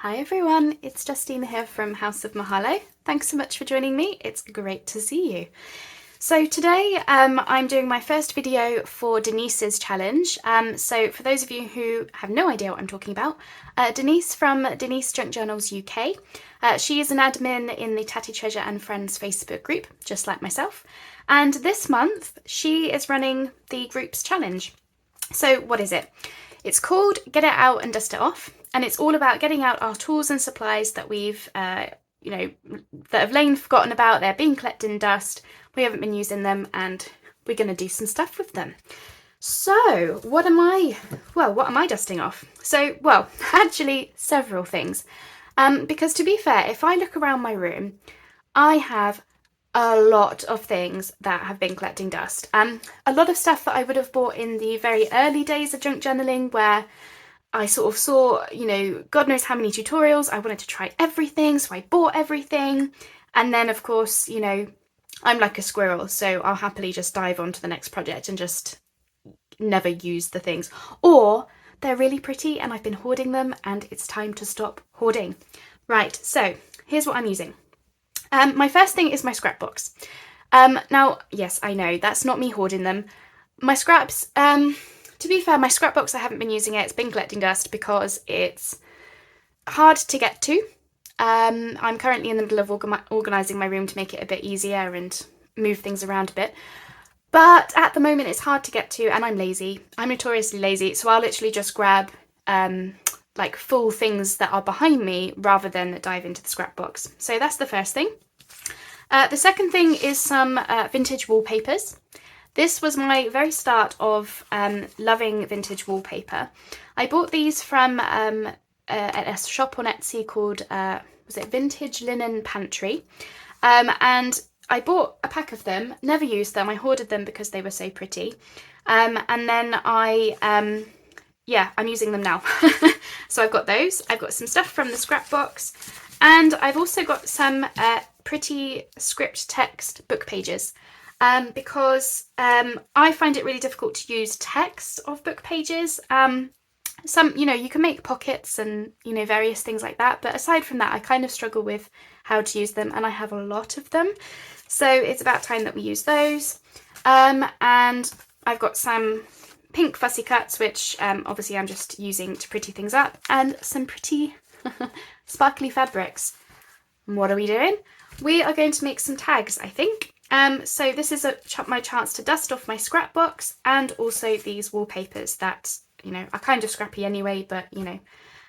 Hi everyone, it's Justina here from House of Mahalo. Thanks so much for joining me, it's great to see you. So today I'm doing my first video for Denise's challenge. So for those of you who have no idea what I'm talking about, Denise from Denise Junk Journals UK. She is an admin in the Tatty Treasure and Friends Facebook group, just like myself. And this month she is running the group's challenge. So what is it? It's called Get It Out and Dust It Off, and it's all about getting out our tools and supplies that we've, that have lain forgotten about. They're being collected in dust, we haven't been using them, and we're going to do some stuff with them. So what am I dusting off? So, well, actually several things. Because to be fair, if I look around my room, I have a lot of things that have been collecting dust. A lot of stuff that I would have bought in the very early days of junk journaling, where I sort of saw, God knows how many tutorials. I wanted to try everything, so I bought everything. And then, of course, I'm like a squirrel, so I'll happily just dive on to the next project and just never use the things. Or they're really pretty and I've been hoarding them and it's time to stop hoarding. Right, so here's what I'm using. My first thing is my scrapbox. Now, yes, I know, that's not me hoarding them. My scraps, to be fair, my scrapbox, I haven't been using it. It's been collecting dust because it's hard to get to. I'm currently in the middle of organising my room to make it a bit easier and move things around a bit. But at the moment it's hard to get to and I'm lazy. I'm notoriously lazy, so I'll literally just grab like full things that are behind me rather than dive into the scrapbox. So that's the first thing. The second thing is some vintage wallpapers. This was my very start of loving vintage wallpaper. I bought these from a shop on Etsy called, was it Vintage Linen Pantry? And I bought a pack of them, never used them, I hoarded them because they were so pretty. And then I'm using them now. So I've got those, I've got some stuff from the scrap box, and I've also got some pretty script text book pages. Because I find it really difficult to use text of book pages. You can make pockets and, various things like that. But aside from that, I kind of struggle with how to use them, and I have a lot of them. So it's about time that we use those. And I've got some pink fussy cuts, which obviously I'm just using to pretty things up, and some pretty sparkly fabrics. What are we doing? We are going to make some tags, I think. So this is my chance to dust off my scrapbox and also these wallpapers that, are kind of scrappy anyway, but,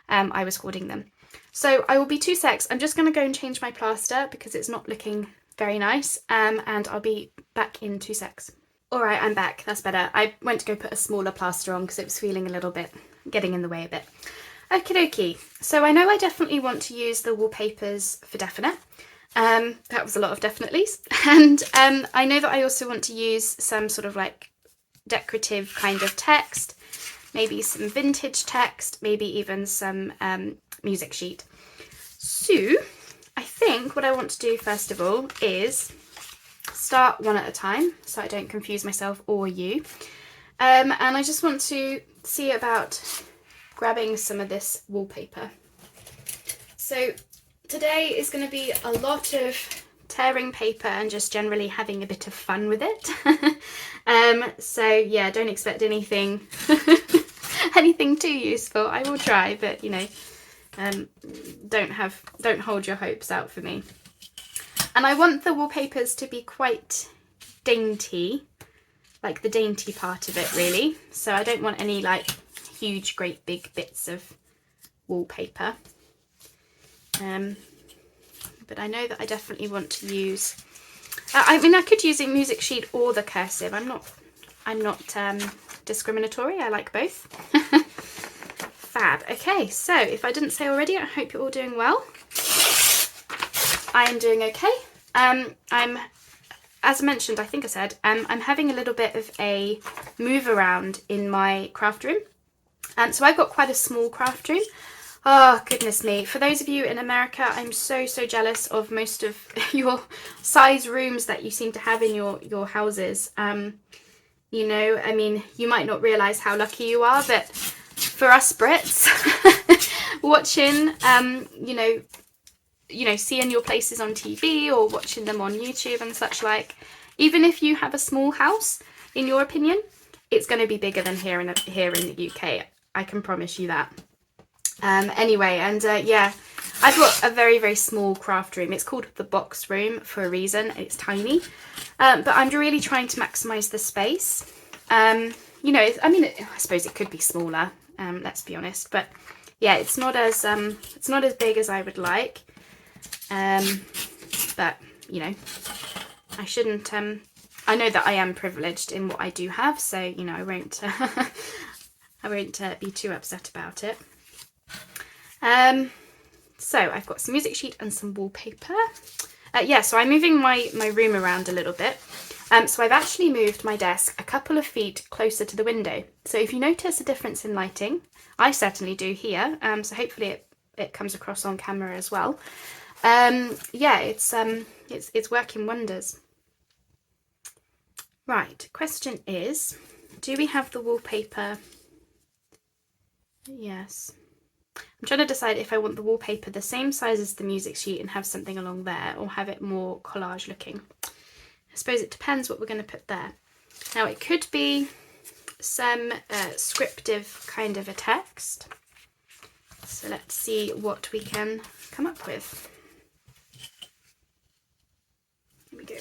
I was hoarding them. So I will be 2 secs. I'm just going to go and change my plaster because it's not looking very nice, and I'll be back in 2 secs. All right, I'm back. That's better. I went to go put a smaller plaster on because it was feeling a little bit, getting in the way a bit. Okie dokie. So I know I definitely want to use the wallpapers for definite. That was a lot of definitelys. And I know that I also want to use some sort of like decorative kind of text, maybe some vintage text, maybe even some music sheet. So I think what I want to do first of all is start one at a time so I don't confuse myself or you. And I just want to see about grabbing some of this wallpaper. So today is going to be a lot of tearing paper and just generally having a bit of fun with it. So yeah, don't expect anything anything too useful. I will try, but don't hold your hopes out for me. And I want the wallpapers to be quite dainty, like the dainty part of it really. So I don't want any like huge great big bits of wallpaper. But I know that I definitely want to use, I could use a music sheet or the cursive. I'm not discriminatory. I like both. Fab. Okay, so if I didn't say already, I hope you're all doing well. I am doing okay. As mentioned, I think I said, I'm having a little bit of a move around in my craft room. So I've got quite a small craft room. Oh, goodness me. For those of you in America, I'm so jealous of most of your size rooms that you seem to have in your houses. You might not realise how lucky you are, but for us Brits, watching, seeing your places on TV or watching them on YouTube and such like. Even if you have a small house, in your opinion, it's going to be bigger than here in the UK. I can promise you that. Anyway, and yeah, I've got a very, very small craft room. It's called the box room for a reason. It's tiny, but I'm really trying to maximise the space. I suppose it could be smaller. Let's be honest, but yeah, it's not as big as I would like. But I shouldn't. I know that I am privileged in what I do have, so I won't. I won't be too upset about it. So I've got some music sheet and some wallpaper. So I'm moving my room around a little bit. So I've actually moved my desk a couple of feet closer to the window. So if you notice a difference in lighting, I certainly do here. So hopefully it comes across on camera as well. It's working wonders. Right, question is, do we have the wallpaper? Yes. I'm trying to decide if I want the wallpaper the same size as the music sheet and have something along there, or have it more collage looking. I suppose it depends what we're going to put there. Now it could be some scriptive kind of a text. So let's see what we can come up with. Here we go.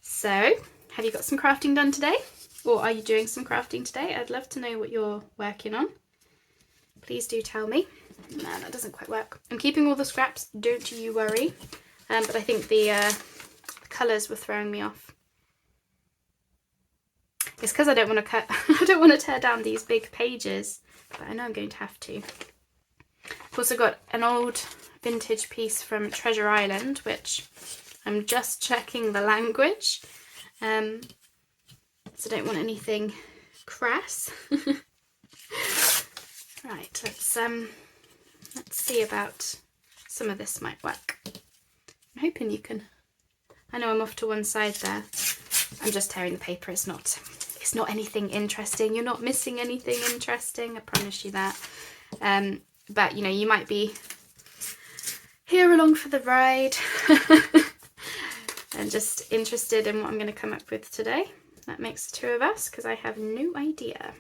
So, have you got some crafting done today? Or are you doing some crafting today? I'd love to know what you're working on. Please do tell me. No, that doesn't quite work. I'm keeping all the scraps, don't you worry. But I think the colours were throwing me off. It's because I don't want to cut. I don't want to tear down these big pages, but I know I'm going to have to. I've also got an old vintage piece from Treasure Island, which I'm just checking the language. So I don't want anything crass. Right, let's see about some of this might work. I'm hoping you can. I know I'm off to one side there. I'm just tearing the paper. It's not anything interesting. You're not missing anything interesting. I promise you that. But you might be here along for the ride and just interested in what I'm going to come up with today. That makes the two of us, because I have no idea.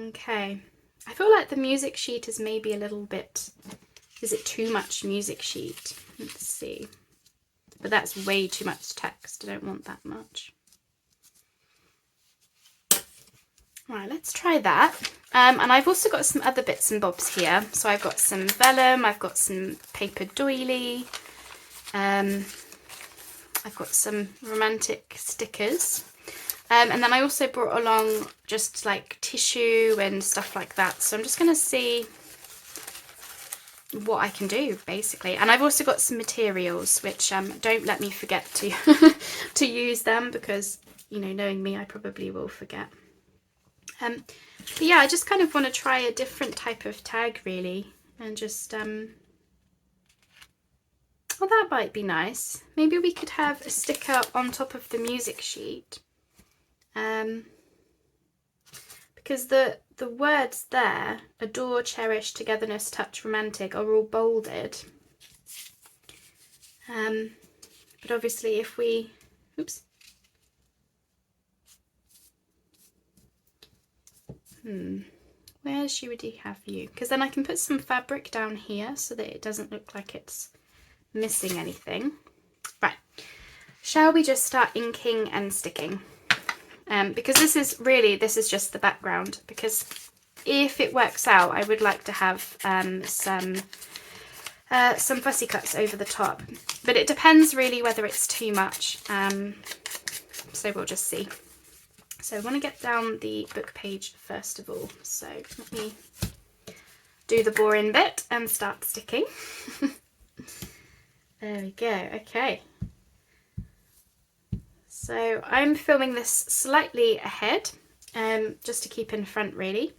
Okay, I feel like the music sheet is maybe a little bit, is it too much music sheet? Let's see. But that's way too much text. I don't want that much. Right, let's try that. And I've also got some other bits and bobs here. So I've got some vellum, I've got some paper doily, I've got some romantic stickers. And then I also brought along just like tissue and stuff like that. So I'm just going to see what I can do, basically. And I've also got some materials, which don't let me forget to to use them, because, knowing me, I probably will forget. But yeah, I just kind of want to try a different type of tag, really. And just, well, that might be nice. Maybe we could have a sticker on top of the music sheet. Because the words there, adore, cherish, togetherness, touch, romantic, are all bolded. But obviously if we, oops. Where should we have you? Because then I can put some fabric down here so that it doesn't look like it's missing anything. Right, shall we just start inking and sticking? Because this is just the background, because if it works out, I would like to have some fussy cuts over the top, but it depends really whether it's too much, so we'll just see. So I want to get down the book page first of all, so let me do the boring bit and start sticking. There we go. Okay. So I'm filming this slightly ahead, just to keep in front really.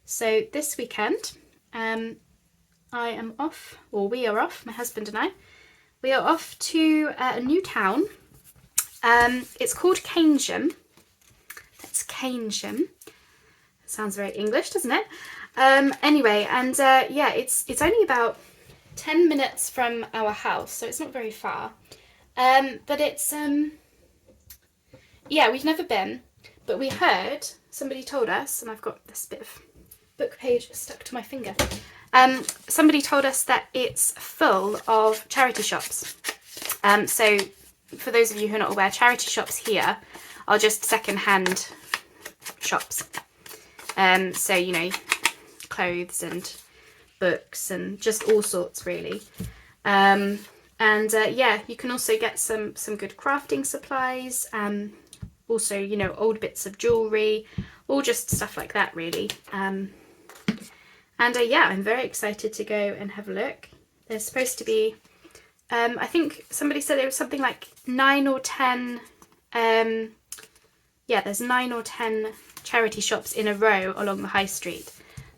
So this weekend, I am off, or we are off, my husband and I. We are off to a new town. It's called Keynsham. That's Keynsham. Sounds very English, doesn't it? Anyway, and yeah, it's only about 10 minutes from our house, so it's not very far. But it's, yeah, we've never been, but we heard, somebody told us, and I've got this bit of book page stuck to my finger. Somebody told us that it's full of charity shops. So for those of you who are not aware, charity shops here are just second-hand shops. So, you know, clothes and books and just all sorts, really. Yeah, you can also get some good crafting supplies. Also, you know, old bits of jewellery, all just stuff like that, really. Yeah, I'm very excited to go and have a look. There's supposed to be, I think somebody said it was something like 9 or 10, yeah, there's 9 or 10 charity shops in a row along the high street.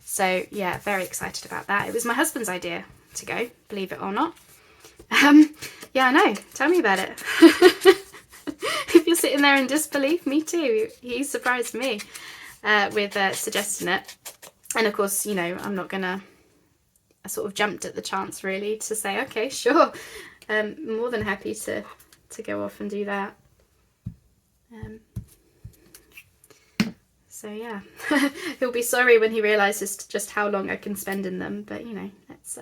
So yeah, very excited about that. It was my husband's idea to go, believe it or not. Yeah, I know. Tell me about it. If you're sitting there in disbelief, me too. He surprised me with suggesting it. And of course, you know, I'm not gonna, I sort of jumped at the chance really to say, okay, sure. More than happy to go off and do that. So yeah, he'll be sorry when he realises just how long I can spend in them, but you know, it's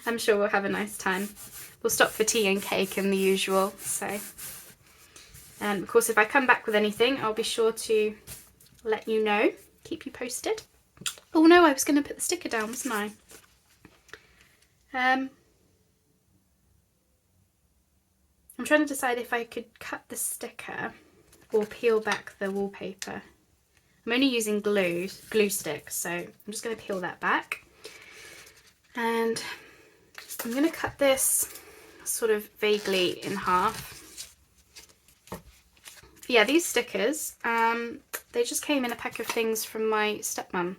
I'm sure we'll have a nice time. We'll stop for tea and cake and the usual, so. And of course, if I come back with anything, I'll be sure to let you know, keep you posted. Oh no, I was going to put the sticker down, wasn't I? I'm trying to decide if I could cut the sticker or peel back the wallpaper. I'm only using glue stick, so I'm just going to peel that back. And I'm going to cut this sort of vaguely in half. Yeah, these stickers, they just came in a pack of things from my stepmom.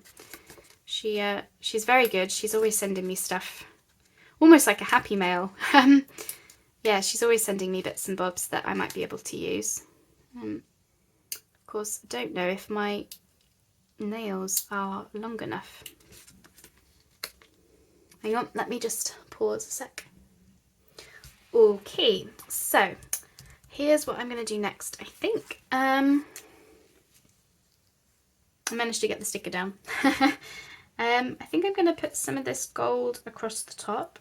She's very good. She's always sending me stuff, almost like a happy mail. Yeah, she's always sending me bits and bobs that I might be able to use. Of course, I don't know if my nails are long enough. Hang on, let me just pause a sec. Okay, so here's what I'm going to do next, I think. I managed to get the sticker down. I think I'm going to put some of this gold across the top.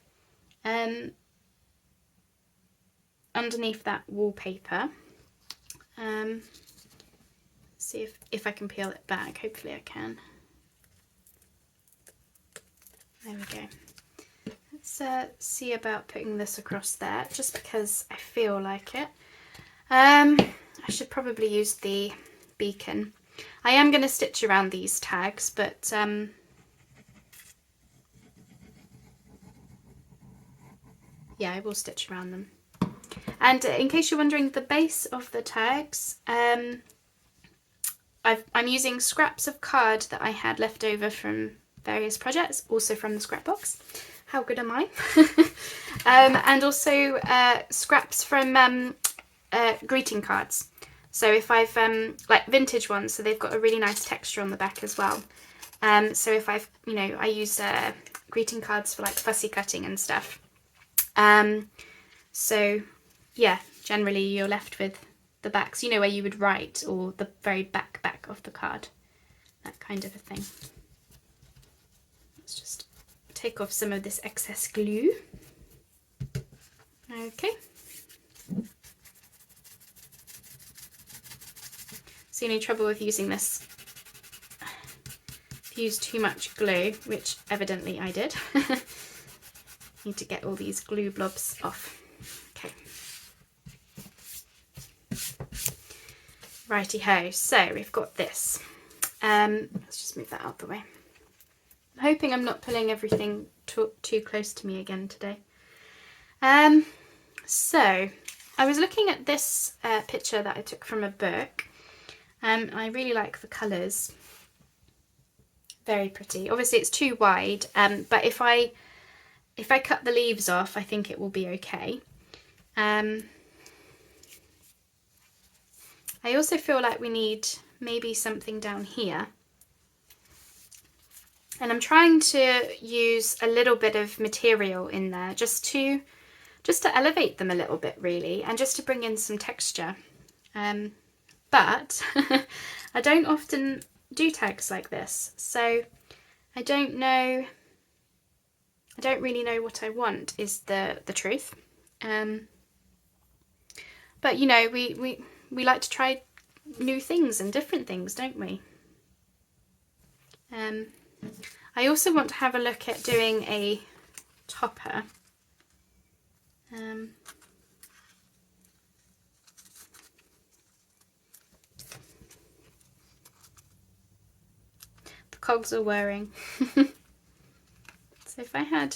Underneath that wallpaper. See if I can peel it back. Hopefully I can. There we go. Let's see about putting this across there, just because I feel like it. I should probably use the beacon. I am going to stitch around these tags, but yeah, I will stitch around them. And in case you're wondering, the base of the tags, I'm using scraps of card that I had left over from various projects, also from the scrapbox. How good am I? And also scraps from greeting cards. So if I've, like vintage ones, so they've got a really nice texture on the back as well. So if I've, you know, I use greeting cards for like fussy cutting and stuff. So yeah, generally you're left with the backs, you know, where you would write, or the very back of the card, that kind of a thing. Let's just take off some of this excess glue. Okay. So any trouble with using this? If you use too much glue, which evidently I did, need to get all these glue blobs off. Okay. Righty-ho, so we've got this. Let's just move that out the way. I'm hoping I'm not pulling everything too close to me again today. So I was looking at this picture that I took from a book. I really like the colours. Very pretty. Obviously it's too wide, but if I cut the leaves off, I think it will be okay. I also feel like we need maybe something down here. And I'm trying to use a little bit of material in there just to elevate them a little bit, really, and just to bring in some texture. But I don't often do tags like this, so I don't really know what I want, is the truth. But you know, we like to try new things and different things, don't we? I also want to have a look at doing a topper. The cogs are whirring. So if I had,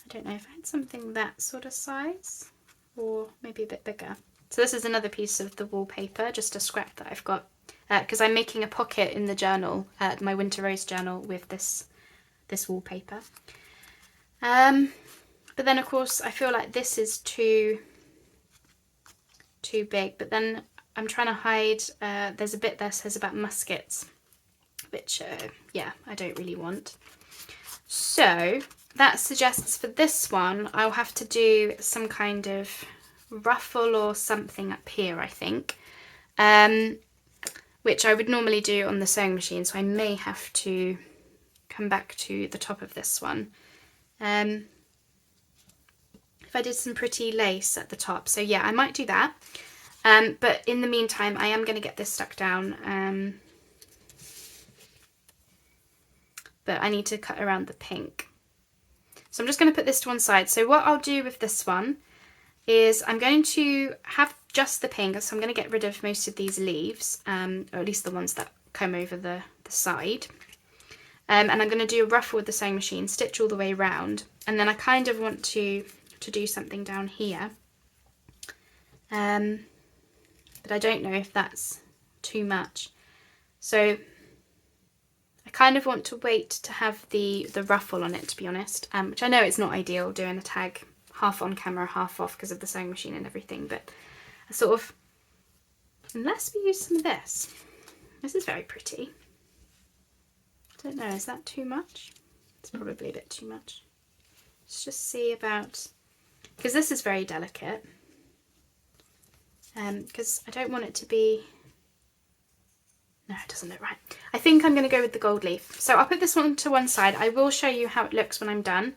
I don't know, if I had something that sort of size, or maybe a bit bigger. So this is another piece of the wallpaper, just a scrap that I've got, because I'm making a pocket in the journal, my Winter Rose journal, with this wallpaper. But then of course I feel like this is too big, but then I'm trying to hide, there's a bit there says about muskets, which yeah, I don't really want. So that suggests for this one I'll have to do some kind of ruffle or something up here, I think, which I would normally do on the sewing machine, so I may have to come back to the top of this one. If I did some pretty lace at the top, so yeah, I might do that. But in the meantime, I am going to get this stuck down, but I need to cut around the pink. So I'm just going to put this to one side. So what I'll do with this one is I'm going to have just the pink, so I'm going to get rid of most of these leaves, or at least the ones that come over the side. And I'm going to do a ruffle with the sewing machine, stitch all the way around, and then I kind of want to do something down here. But I don't know if that's too much. So I kind of want to wait to have the ruffle on it, to be honest, which I know it's not ideal doing a tag half on camera, half off because of the sewing machine and everything, but I sort of, unless we use some of this. This is very pretty. I don't know, is that too much? It's probably a bit too much. Let's just see about, because this is very delicate, because I don't want it to be, no, it doesn't look right. I think I'm going to go with the gold leaf. So I'll put this one to one side. I will show you how it looks when I'm done.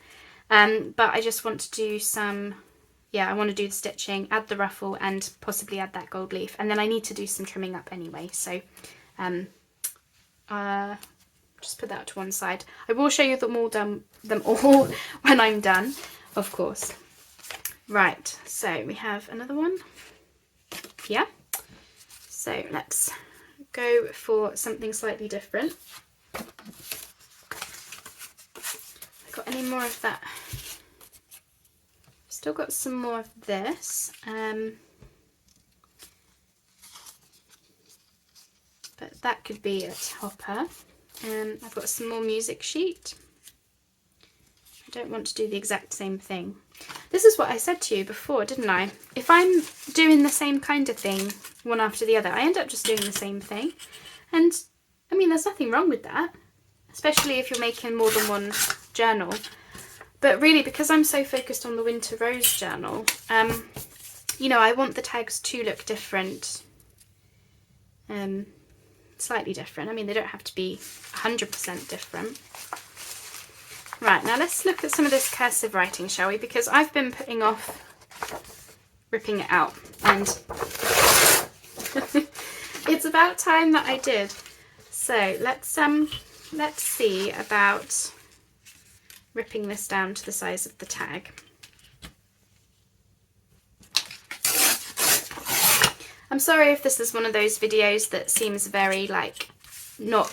But I just want to do some, yeah, I want to do the stitching, add the ruffle, and possibly add that gold leaf. And then I need to do some trimming up anyway. So just put that to one side. I will show you them all when I'm done, of course. Right, so we have another one. Yeah. So let's go for something slightly different. Got any more of that? Still got some more of this, but that could be a topper. I've got some more music sheet. I don't want to do the exact same thing. This is what I said to you before, didn't I? If I'm doing the same kind of thing one after the other, I end up just doing the same thing. And I mean, there's nothing wrong with that, especially if you're making more than one journal. But really, because I'm so focused on the Winter Rose journal, you know, I want the tags to look different, slightly different. I mean, they don't have to be 100% different. Right, now let's look at some of this cursive writing, shall we? Because I've been putting off ripping it out, and it's about time that I did. So let's see about ripping this down to the size of the tag. I'm sorry if this is one of those videos that seems very like not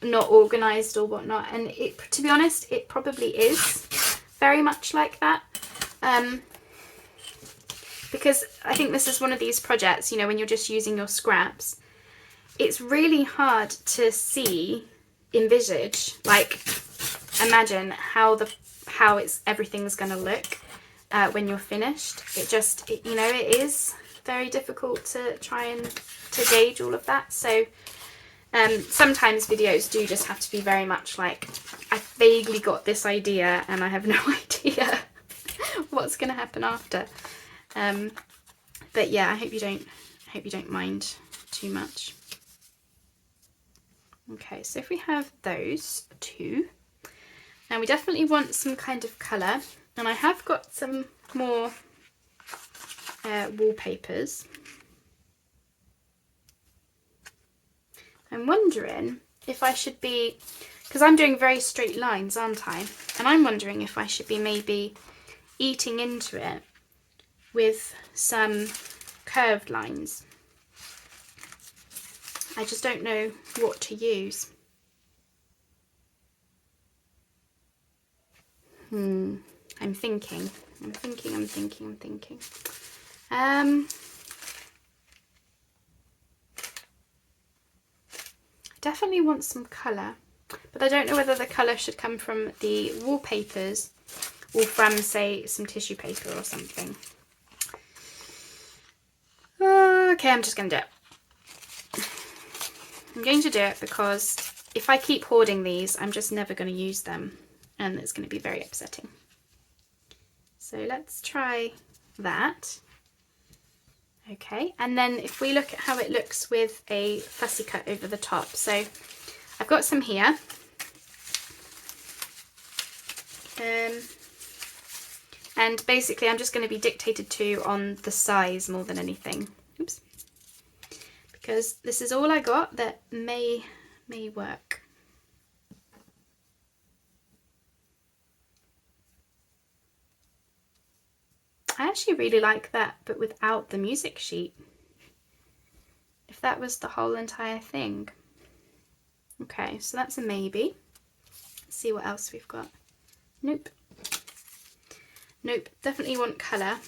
organised or whatnot, and it, to be honest, it probably is very much like that, because I think this is one of these projects, you know, when you're just using your scraps, it's really hard to envisage, like imagine how everything's going to look when you're finished. You know, it is very difficult to try and to gauge all of that. So sometimes videos do just have to be very much like, I vaguely got this idea and I have no idea what's going to happen after. But yeah, I hope you don't mind too much. Okay, so if we have those two, now we definitely want some kind of colour, and I have got some more wallpapers. I'm wondering if I should be, because I'm doing very straight lines, aren't I? And I'm wondering if I should be maybe eating into it with some curved lines. I just don't know what to use. I'm thinking. I definitely want some colour, but I don't know whether the colour should come from the wallpapers or from, say, some tissue paper or something. Okay, I'm just going to do it. I'm going to do it because if I keep hoarding these, I'm just never going to use them, and it's going to be very upsetting. So let's try that. Okay, and then if we look at how it looks with a fussy cut over the top. So I've got some here. And basically I'm just going to be dictated to on the size more than anything. Oops. Because this is all I got that may work. I actually really like that, but without the music sheet. If that was the whole entire thing. Okay, so that's a maybe. Let's see what else we've got. Nope. Nope, definitely want colour.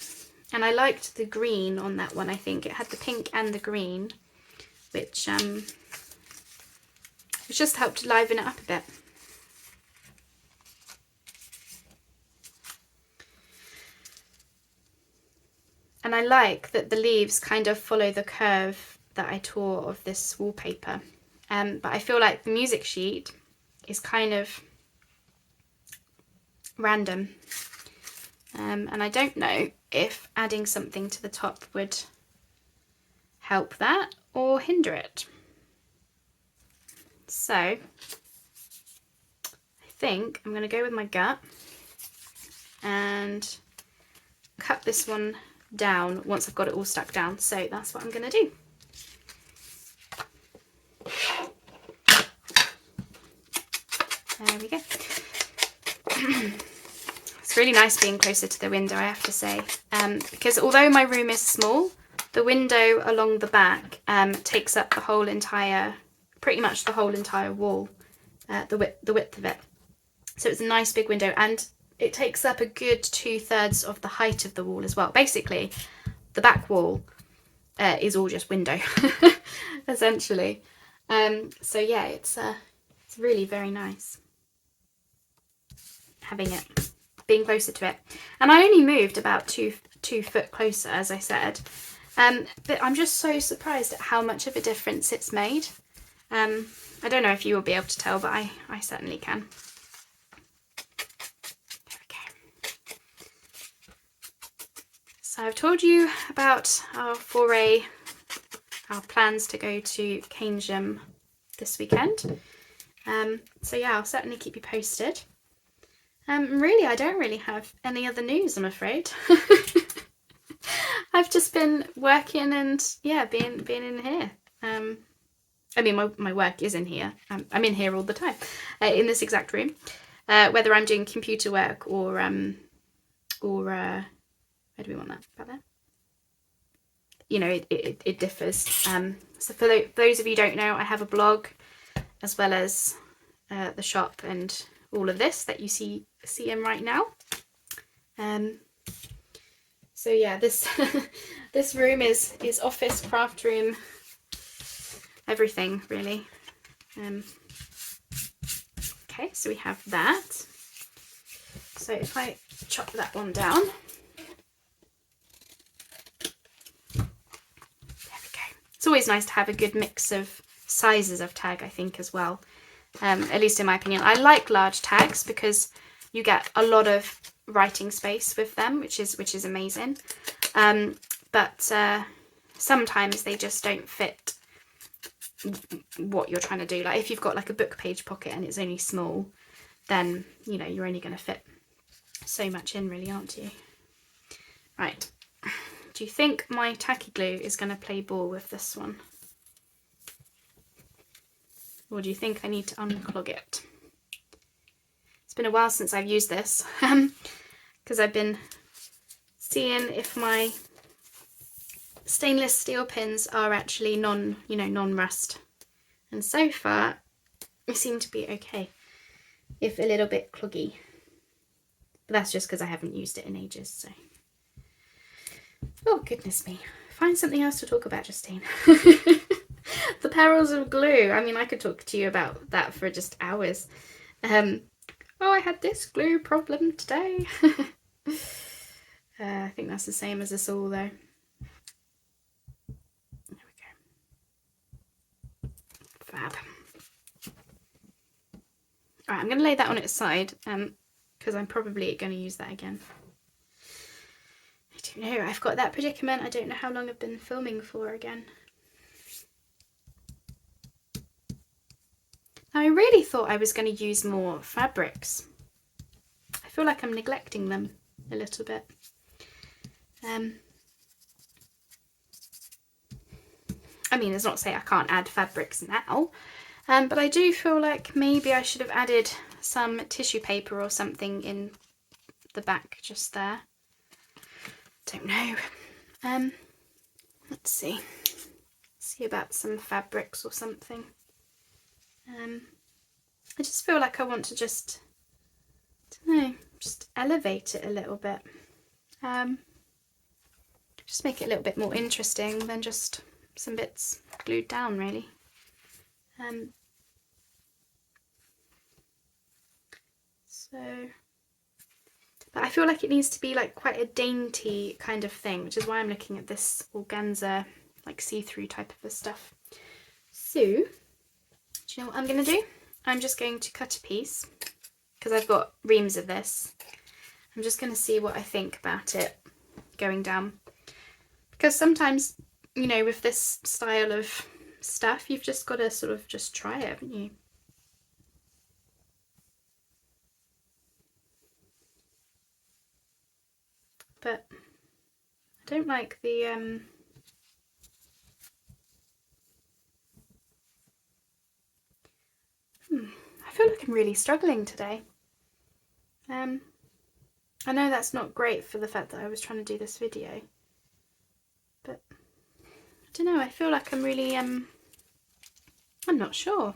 And I liked the green on that one, I think. It had the pink and the green, which just helped liven it up a bit. And I like that the leaves kind of follow the curve that I tore of this wallpaper. But I feel like the music sheet is kind of random. And I don't know if adding something to the top would help that or hinder it. So I think I'm going to go with my gut and cut this one down once I've got it all stuck down. So that's what I'm going to do. There we go. It's really nice being closer to the window, I have to say, because although my room is small, the window along the back takes up the whole entire, pretty much the whole entire wall, the width of it. So it's a nice big window, and it takes up a good 2/3 of the height of the wall as well. Basically, the back wall is all just window, essentially. So yeah, it's really very nice having it, being closer to it. And I only moved about two foot closer, as I said. But I'm just so surprised at how much of a difference it's made. I don't know if you will be able to tell, but I certainly can. So I've told you about our foray, our plans to go to Keynsham this weekend. So yeah, I'll certainly keep you posted. Really, I don't really have any other news, I'm afraid. I've just been working and yeah, being in here. I mean, my work is in here. I'm in here all the time, in this exact room. Whether I'm doing computer work or where do we want that? About there? You know, it differs. So for those of you who don't know, I have a blog as well as the shop and all of this that you see in right now. So yeah, this this room is office, craft room, everything really. Okay, so we have that. So if I chop that one down. always nice to have a good mix of sizes of tag, I think, as well. At least in my opinion. I like large tags because you get a lot of writing space with them, which is amazing. But sometimes they just don't fit what you're trying to do. Like if you've got like a book page pocket and it's only small, then you know you're only going to fit so much in, really, aren't you? Right. Do you think my tacky glue is going to play ball with this one? Or do you think I need to unclog it? It's been a while since I've used this because I've been seeing if my stainless steel pins are actually non-rust. And so far, they seem to be okay, if a little bit cloggy. But that's just because I haven't used it in ages, so. Oh, goodness me. Find something else to talk about, Justine. The perils of glue. I mean, I could talk to you about that for just hours. Oh, I had this glue problem today. I think that's the same as us all, though. There we go. Fab. Alright, I'm going to lay that on its side, because I'm probably going to use that again. I don't know, I've got that predicament. I don't know how long I've been filming for again. Now, I really thought I was going to use more fabrics. I feel like I'm neglecting them a little bit. I mean, it's not to say I can't add fabrics now, but I do feel like maybe I should have added some tissue paper or something in the back just there. Don't know. Let's see. See about some fabrics or something. I just feel like I want to just, I don't know, just elevate it a little bit. Just make it a little bit more interesting than just some bits glued down, really. But I feel like it needs to be like quite a dainty kind of thing, which is why I'm looking at this organza, like see-through type of stuff. So, do you know what I'm going to do? I'm just going to cut a piece, because I've got reams of this. I'm just going to see what I think about it going down. Because sometimes, you know, with this style of stuff, you've just got to sort of just try it, haven't you? But I don't like the I feel like I'm really struggling today. I know that's not great for the fact that I was trying to do this video, but I don't know, I feel like I'm really I'm not sure.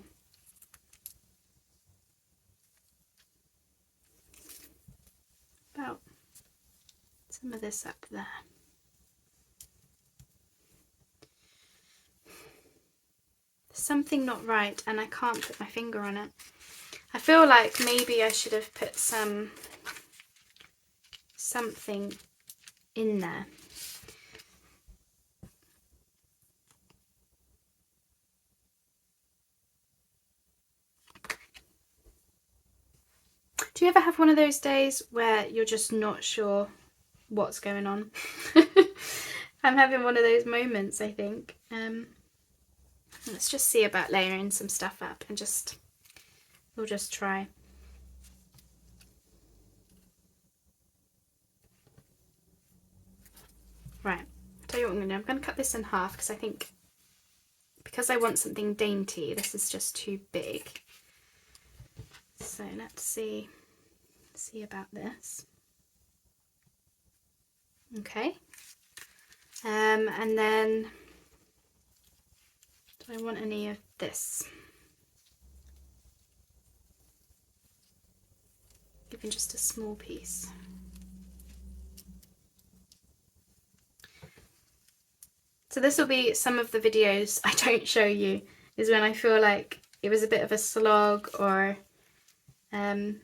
About some of this up there. There's something not right and I can't put my finger on it. I feel like maybe I should have put something in there. Do you ever have one of those days where you're just not sure what's going on? I'm having one of those moments, I think. Let's just see about layering some stuff up and we'll just try. Right, I'll tell you what I'm going to do. I'm going to cut this in half because I think, because I want something dainty, this is just too big. So let's see about this. Okay. And then, do I want any of this? Even just a small piece. So this will be some of the videos I don't show you, is when I feel like it was a bit of a slog, or I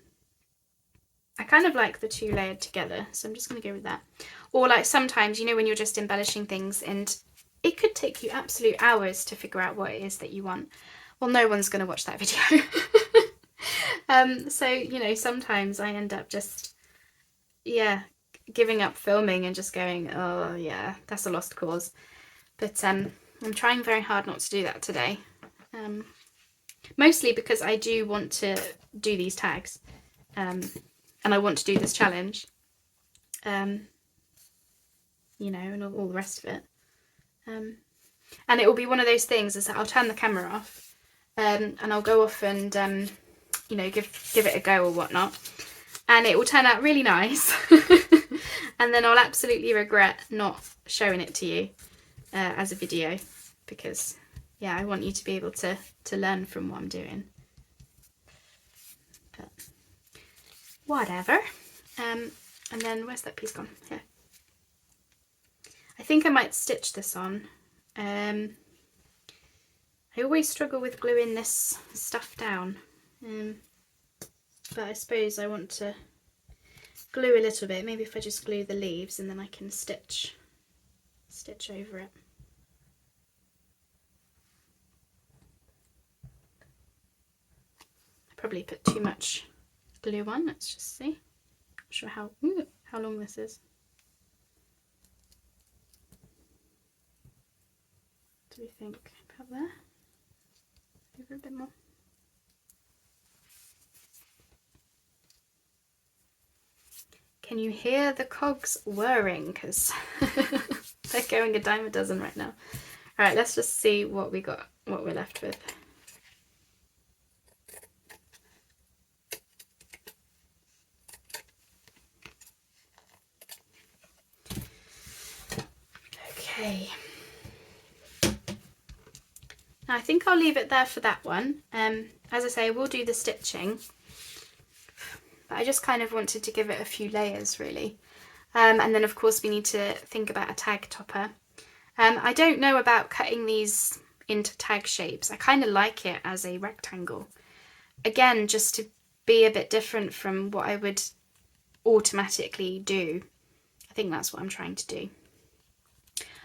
kind of like the two layered together, so I'm just going to go with that. Or like sometimes, you know, when you're just embellishing things and it could take you absolute hours to figure out what it is that you want. Well, no one's going to watch that video. So, you know, sometimes I end up just, yeah, giving up filming and just going, oh yeah, that's a lost cause. But I'm trying very hard not to do that today. Mostly because I do want to do these tags, and I want to do this challenge, you know, and all the rest of it. And it will be one of those things is that I'll turn the camera off, and I'll go off and, you know, give it a go or whatnot, and it will turn out really nice, and then I'll absolutely regret not showing it to you as a video, because yeah, I want you to be able to learn from what I'm doing. But whatever. And then where's that piece gone? Here. I think I might stitch this on. I always struggle with gluing this stuff down, but I suppose I want to glue a little bit. Maybe if I just glue the leaves and then I can stitch over it. I probably put too much glue on. Let's just see. Not sure how long this is. Do we think about there? Over a bit more. Can you hear the cogs whirring? Because they're going a dime a dozen right now. All right, let's just see what we got, what we're left with. Okay. Now I think I'll leave it there for that one. As I say, we'll do the stitching, but I just kind of wanted to give it a few layers really. And then of course we need to think about a tag topper. I don't know about cutting these into tag shapes. I kind of like it as a rectangle. Again, just to be a bit different from what I would automatically do. I think that's what I'm trying to do.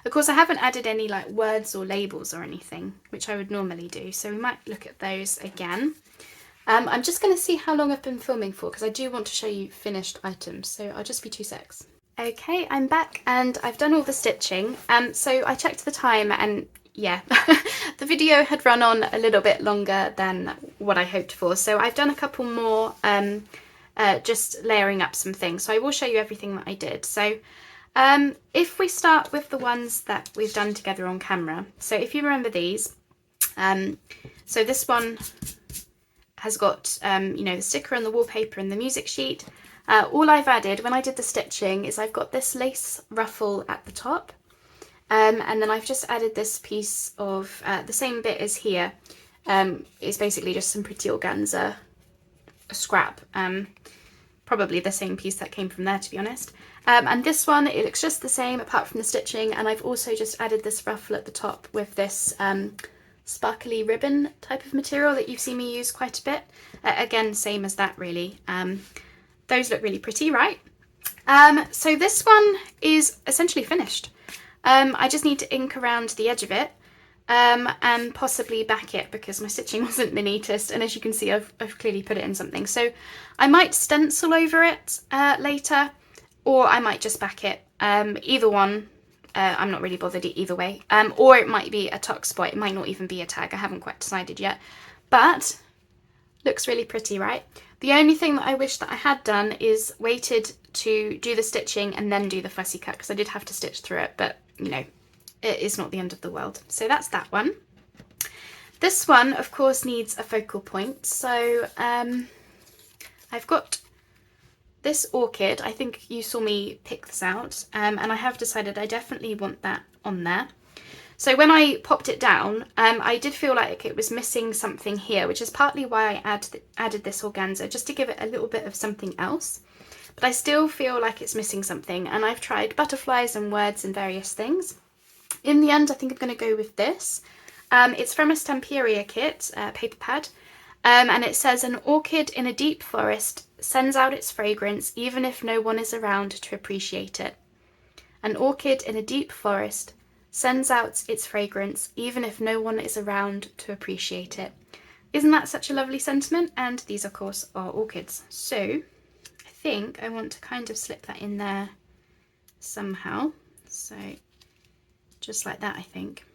Of course, I haven't added any like words or labels or anything, which I would normally do, so we might look at those again. I'm just going to see how long I've been filming for, because I do want to show you finished items, so I'll just be 2 secs. Okay, I'm back and I've done all the stitching. So I checked the time and yeah, the video had run on a little bit longer than what I hoped for, so I've done a couple more, just layering up some things, so I will show you everything that I did. So if we start with the ones that we've done together on camera, so if you remember these, so this one has got, you know, the sticker and the wallpaper and the music sheet. All I've added when I did the stitching is I've got this lace ruffle at the top, and then I've just added this piece of the same bit as here. It's basically just some pretty organza scrap, probably the same piece that came from there, to be honest. And this one, it looks just the same apart from the stitching, and I've also just added this ruffle at the top with this sparkly ribbon type of material that you've seen me use quite a bit. Again, same as that really. Those look really pretty, right? So this one is essentially finished. I just need to ink around the edge of it, and possibly back it because my stitching wasn't the neatest, and as you can see I've clearly put it in something. So I might stencil over it later, or I might just back it. Either one, I'm not really bothered either way. Or it might be a tuck spot, it might not even be a tag, I haven't quite decided yet. But looks really pretty, right? The only thing that I wish that I had done is waited to do the stitching and then do the fussy cut, because I did have to stitch through it, but you know, it is not the end of the world. So that's that one. This one, of course, needs a focal point. So I've got this orchid. I think you saw me pick this out, and I have decided I definitely want that on there. So when I popped it down, I did feel like it was missing something here, which is partly why I added this organza, just to give it a little bit of something else. But I still feel like it's missing something, and I've tried butterflies and words and various things. In the end, I think I'm going to go with this. It's from a Stamperia kit, paper pad, and it says, "An orchid in a deep forest sends out its fragrance even if no one is around to appreciate it. An orchid in a deep forest sends out its fragrance even if no one is around to appreciate it. Isn't that such a lovely sentiment? And these, of course, are orchids. So I think I want to kind of slip that in there somehow. So just like that, I think.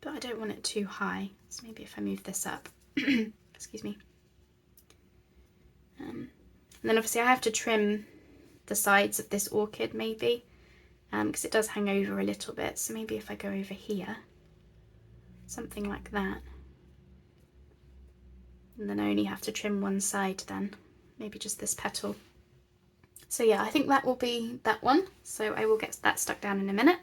But I don't want it too high. So maybe if I move this up. Excuse me. And then obviously I have to trim the sides of this orchid maybe, because it does hang over a little bit. So maybe if I go over here, something like that. And then I only have to trim one side then, maybe just this petal. So yeah, I think that will be that one. So I will get that stuck down in a minute.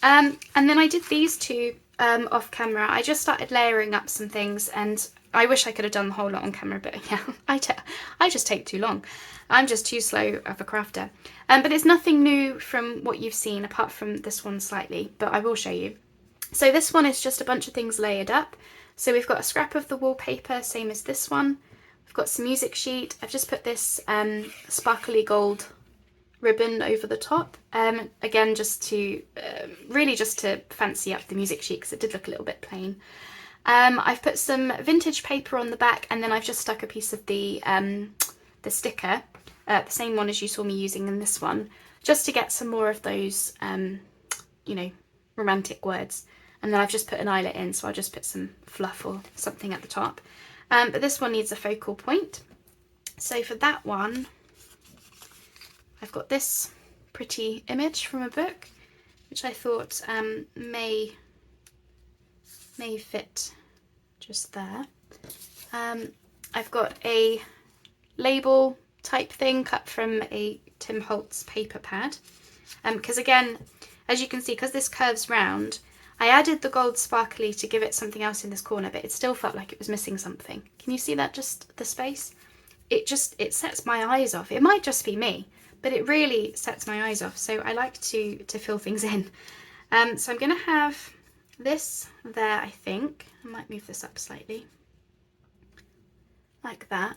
And then I did these two off camera. I just started layering up some things, and I wish I could have done the whole lot on camera, but yeah, I just take too long. I'm just too slow of a crafter. But it's nothing new from what you've seen, apart from this one slightly, but I will show you. So this one is just a bunch of things layered up. So we've got a scrap of the wallpaper, same as this one. We've got some music sheet. I've just put this sparkly gold ribbon over the top. Again, just to, really just to fancy up the music sheet, because it did look a little bit plain. I've put some vintage paper on the back, and then I've just stuck a piece of the sticker, the same one as you saw me using in this one, just to get some more of those, you know, romantic words. And then I've just put an eyelet in, so I'll just put some fluff or something at the top. But this one needs a focal point. So for that one, I've got this pretty image from a book, which I thought may fit just there. I've got a label type thing cut from a Tim Holtz paper pad. Because again, as you can see, because this curves round, I added the gold sparkly to give it something else in this corner, but it still felt like it was missing something. Can you see that, just the space? It sets my eyes off. It might just be me, but it really sets my eyes off. So I like to fill things in. So I'm going to have this there, I think. I might move this up slightly. Like that.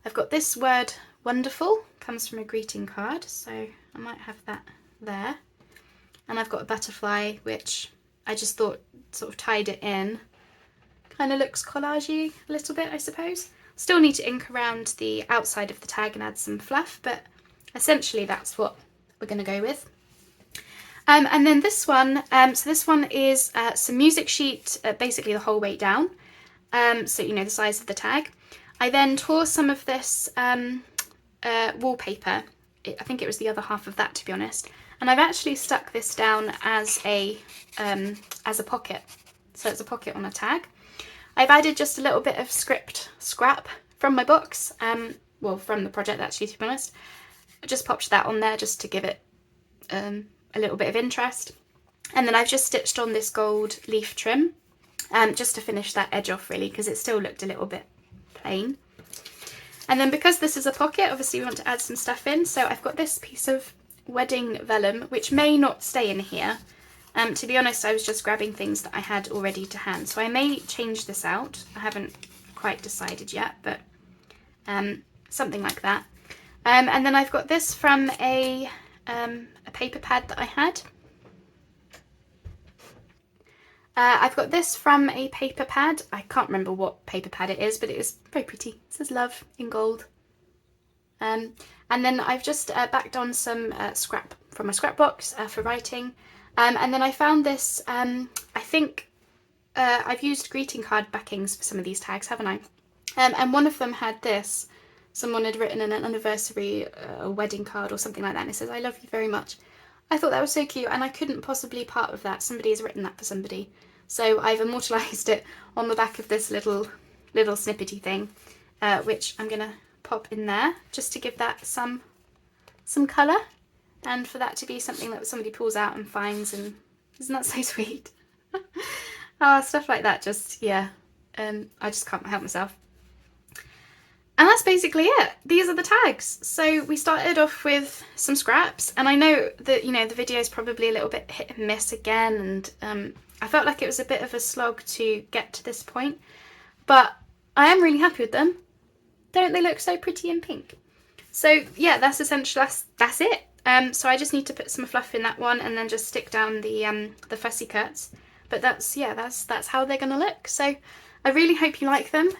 I've got this word, wonderful, comes from a greeting card. So I might have that there. And I've got a butterfly, which I just thought sort of tied it in. Kind of looks collagey a little bit, I suppose. Still need to ink around the outside of the tag and add some fluff, but essentially that's what we're going to go with. And then this one, so this one is some music sheet, basically the whole way down, so you know the size of the tag. I then tore some of this wallpaper. I think it was the other half of that, to be honest. And I've actually stuck this down as a pocket. So it's a pocket on a tag. I've added just a little bit of scrap from my box, well, from the project actually, to be honest. I just popped that on there just to give it a little bit of interest. And then I've just stitched on this gold leaf trim, just to finish that edge off really, because it still looked a little bit plain. And then because this is a pocket, obviously we want to add some stuff in. So I've got this piece of wedding vellum, which may not stay in here. To be honest, I was just grabbing things that I had already to hand, so I may change this out. I haven't quite decided yet, but something like that. And then I've got this from a paper pad that I had. I've got this from a paper pad. I can't remember what paper pad it is, but it is very pretty. It says love in gold. And then I've just backed on some scrap from my scrap box for writing. And then I found this, I think I've used greeting card backings for some of these tags, haven't I? And one of them had this. Someone had written an anniversary, a wedding card or something like that, and it says, "I love you very much." I thought that was so cute, and I couldn't possibly part with that. Somebody has written that for somebody. So I've immortalised it on the back of this little snippety thing, which I'm going to pop in there just to give that some colour, and for that to be something that somebody pulls out and finds, and isn't that so sweet? Oh, stuff like that, just, yeah, I just can't help myself. And that's basically it. These are the tags. So we started off with some scraps, and I know that, you know, the video is probably a little bit hit and miss again, and I felt like it was a bit of a slog to get to this point, but I am really happy with them. Don't they look so pretty in pink? So yeah, that's essentially, that's it. So I just need to put some fluff in that one and then just stick down the fussy cuts. But that's how they're gonna look. So I really hope you like them.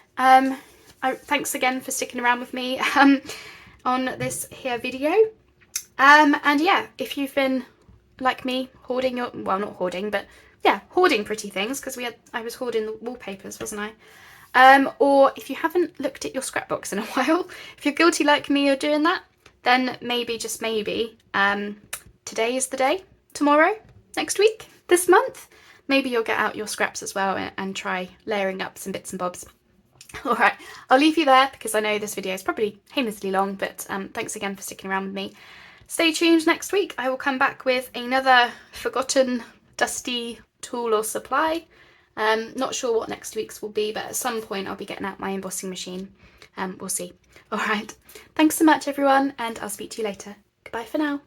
Thanks again for sticking around with me on this here video. And yeah, if you've been like me hoarding your, well, not hoarding, but yeah, hoarding pretty things, because I was hoarding the wallpapers, wasn't I? Or if you haven't looked at your scrapbooks in a while, if you're guilty like me or doing that, then maybe, just maybe, today is the day. Tomorrow, next week, this month, maybe you'll get out your scraps as well and try layering up some bits and bobs. All right, I'll leave you there because I know this video is probably heinously long, but thanks again for sticking around with me. Stay tuned next week. I will come back with another forgotten, dusty tool or supply. Not sure what next week's will be, but at some point I'll be getting out my embossing machine. We'll see. All right, thanks so much everyone, and I'll speak to you later. Goodbye for now.